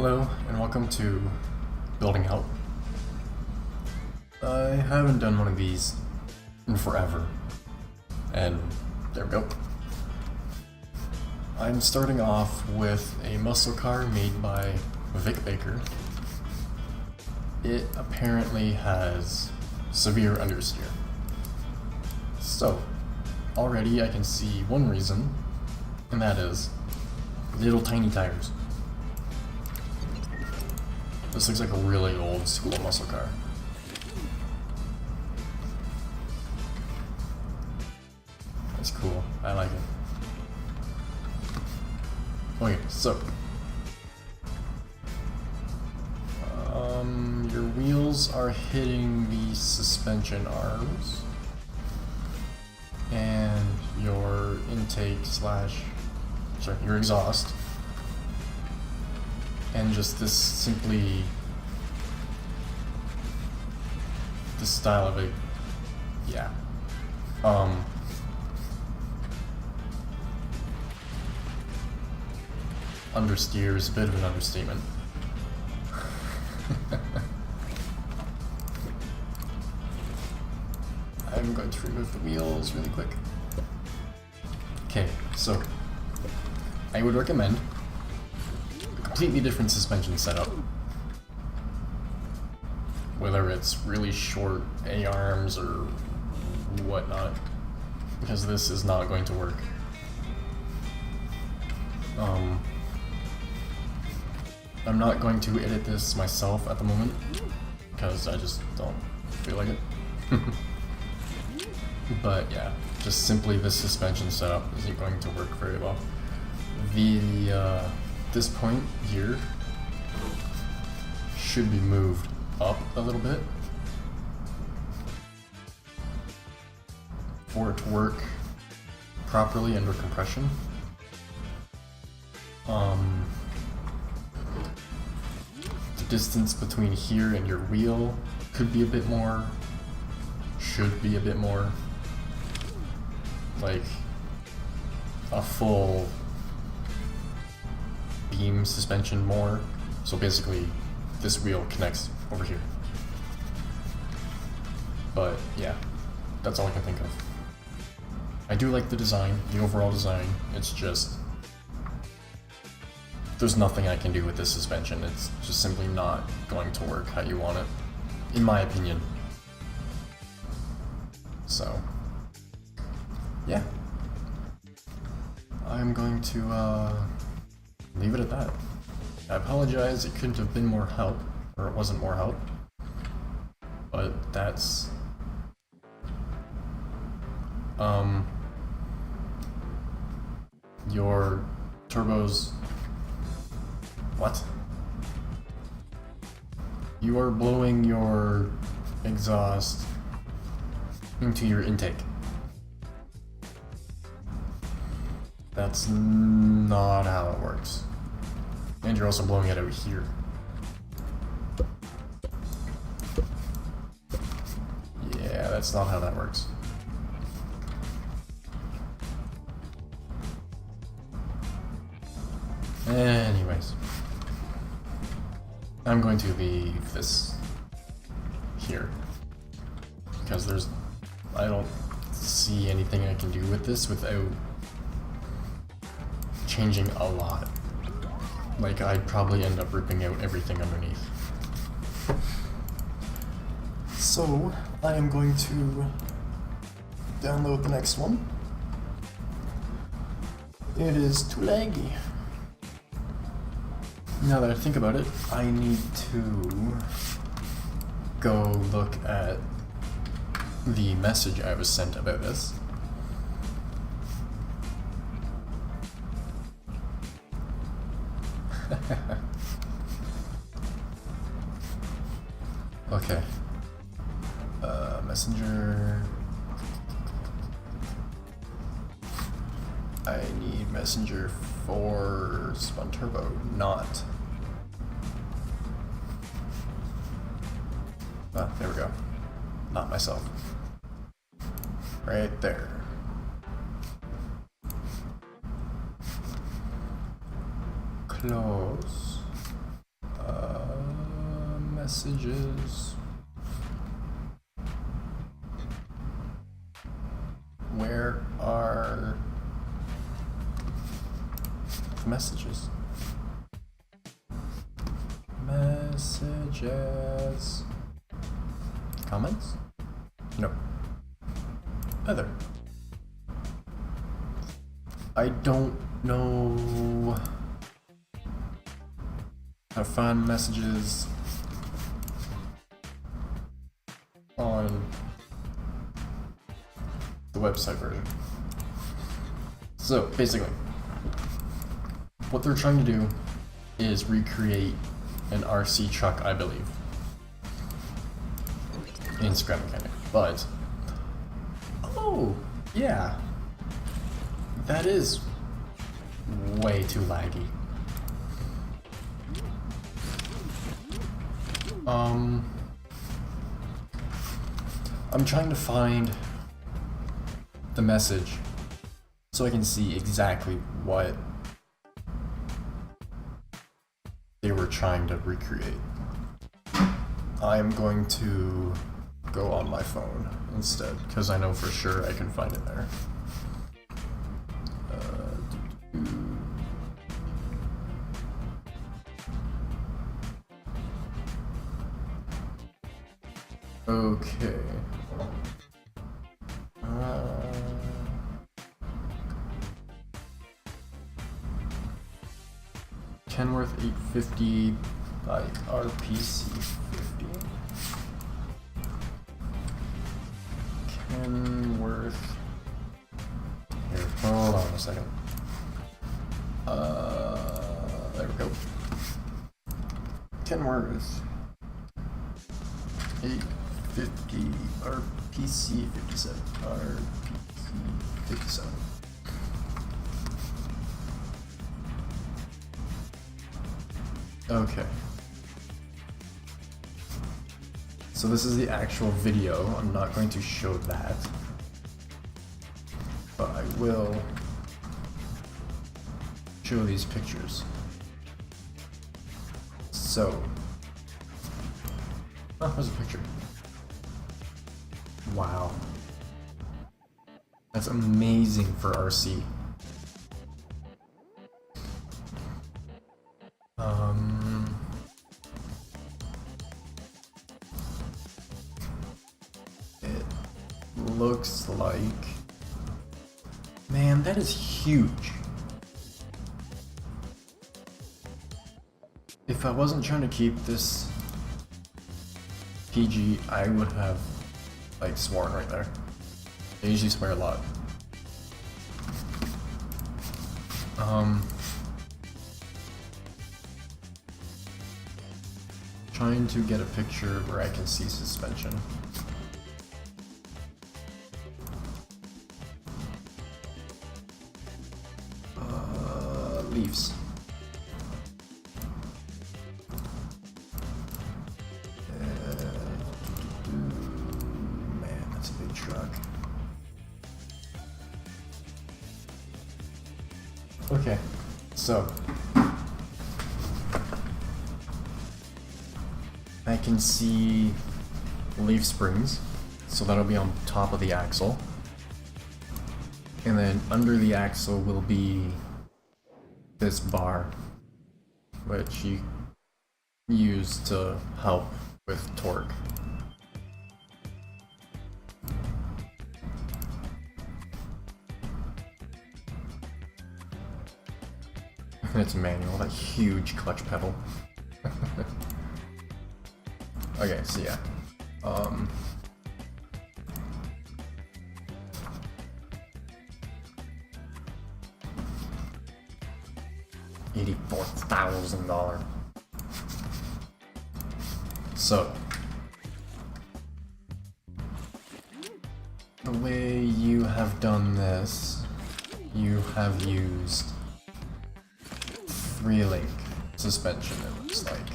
Hello, and welcome to Building Help. I haven't done one of these in forever, and there we go. I'm starting off with a muscle car made by Vic Baker. It apparently has severe understeer. So, already I can see one reason, and that is little tiny tires. This looks like a really old school muscle car. That's cool. I like it. Okay, so your wheels are hitting the suspension arms, and your your exhaust, and just this style of it, yeah. Understeer is a bit of an understatement. I'm going to remove the wheels really quick. Okay, so I would recommend a completely different suspension setup. Whether it's really short A-arms or whatnot, because this is not going to work. I'm not going to edit this myself at the moment, because I just don't feel like it. But yeah, just simply this suspension setup isn't going to work very well. This point here should be moved up a little bit for it to work properly under compression. The distance between here and your wheel could be a bit more, should be a bit more, like a full beam suspension more. So basically this wheel connects over here. But yeah, that's all I can think of. I do like the design, the overall design. It's just, there's nothing I can do with this suspension. It's just simply not going to work how you want it, in my opinion. So, yeah. I'm going to leave it at that. I apologize, it couldn't have been more help, or it wasn't more help, but that's your turbos. What? You are blowing your exhaust into your intake. That's not how it works. And you're also blowing it out here. Yeah, that's not how that works. Anyways, I'm going to leave this here because I don't see anything I can do with this without changing a lot. Like, I'd probably end up ripping out everything underneath. So, I am going to download the next one. It is too laggy. Now that I think about it, I need to go look at the message I was sent about this. Okay. Messenger. I need Messenger for Spun Turbo, not. Ah, there we go. Not myself. Right there. Close. Messages. Where are the messages? Messages. Comments? No. Other. I don't know how to find messages on the website version. So basically, what they're trying to do is recreate an RC truck, I believe, in Scrap Mechanic. But oh yeah, that is way too laggy. I'm trying to find the message so I can see exactly what they were trying to recreate. I'm going to go on my phone instead, because I know for sure I can find it there. Okay. Kenworth 850 by RPC 50. Kenworth. Here, hold on a second. There we go. Kenworth 850 RPC 57. RPC 57. Okay. So this is the actual video. I'm not going to show that, but I will show these pictures. So, oh, there's a picture. Wow. That's amazing for RC. It looks like, man, that is huge. If I wasn't trying to keep this PG, I would have like sworn right there. I usually swear a lot. Trying to get a picture where I can see suspension. Leaves. Man, that's a big truck. Okay, so I can see leaf springs, so that'll be on top of the axle, and then under the axle will be this bar, which you use to help with torque. It's manual, that huge clutch pedal. Okay, so yeah. $84,000. So the way you have done this, you have used 3-link suspension, it looks like.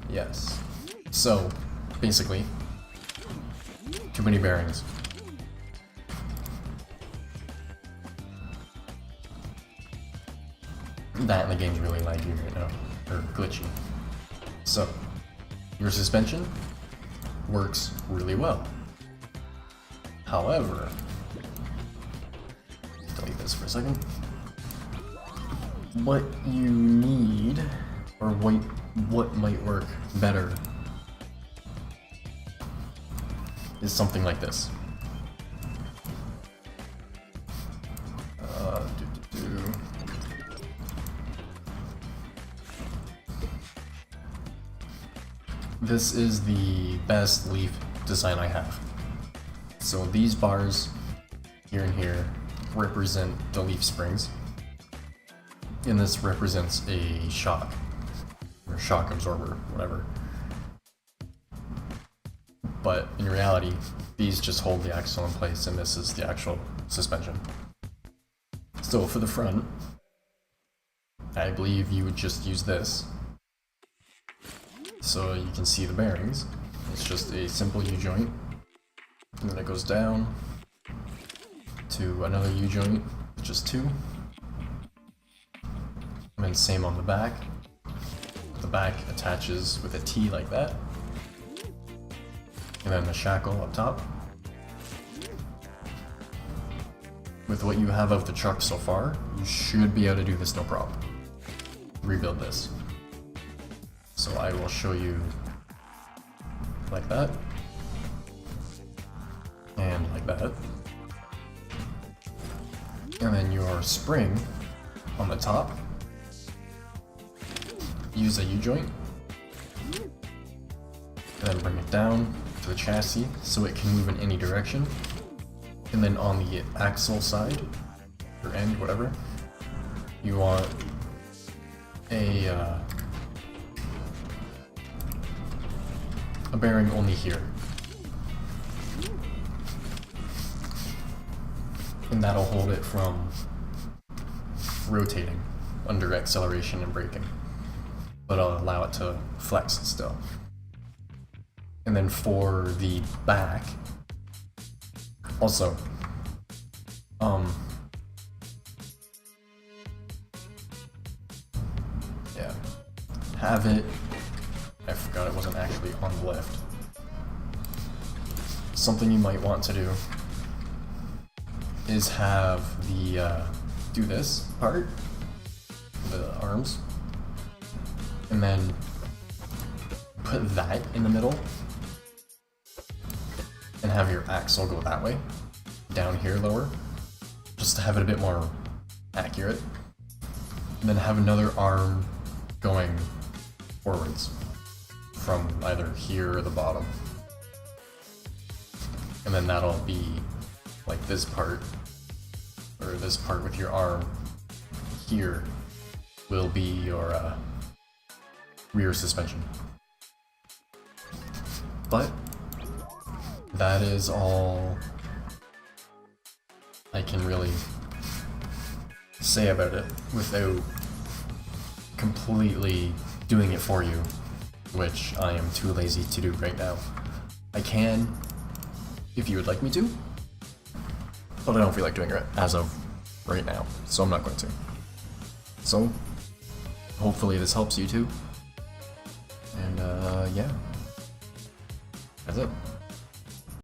Yes. So, basically, too many bearings. That and the game's really laggy right now, or glitchy. So, your suspension works really well. However, delete this for a second. What you need, or what might work better, is something like this. This is the best leaf design I have. So these bars here and here represent the leaf springs, and this represents a shock, or shock absorber, whatever. But in reality, these just hold the axle in place, and this is the actual suspension. So for the front, I believe you would just use this. So you can see the bearings. It's just a simple U-joint, and then it goes down to another U-joint, just two. And then same on the back. The back attaches with a T like that. And then the shackle up top. With what you have of the truck so far, you should be able to do this no problem. Rebuild this. So I will show you like that. And like that. And then your spring on the top, use a U-joint, and then bring it down to the chassis so it can move in any direction. And then on the axle side, or end, whatever, you want a bearing only here. And that'll hold it from rotating under acceleration and braking, but I'll allow it to flex still. And then for the back, also, yeah, have it, I forgot it wasn't actually on the lift. Something you might want to do is have the, do this part, the arms, and then put that in the middle, and have your axle go that way, down here lower, just to have it a bit more accurate. And then have another arm going forwards from either here or the bottom. And then that'll be like this part, or this part with your arm here will be your rear suspension. But that is all I can really say about it without completely doing it for you, which I am too lazy to do right now. I can, if you would like me to, but I don't feel like doing it as of right now, so I'm not going to. So, hopefully this helps you too. And yeah, that's it.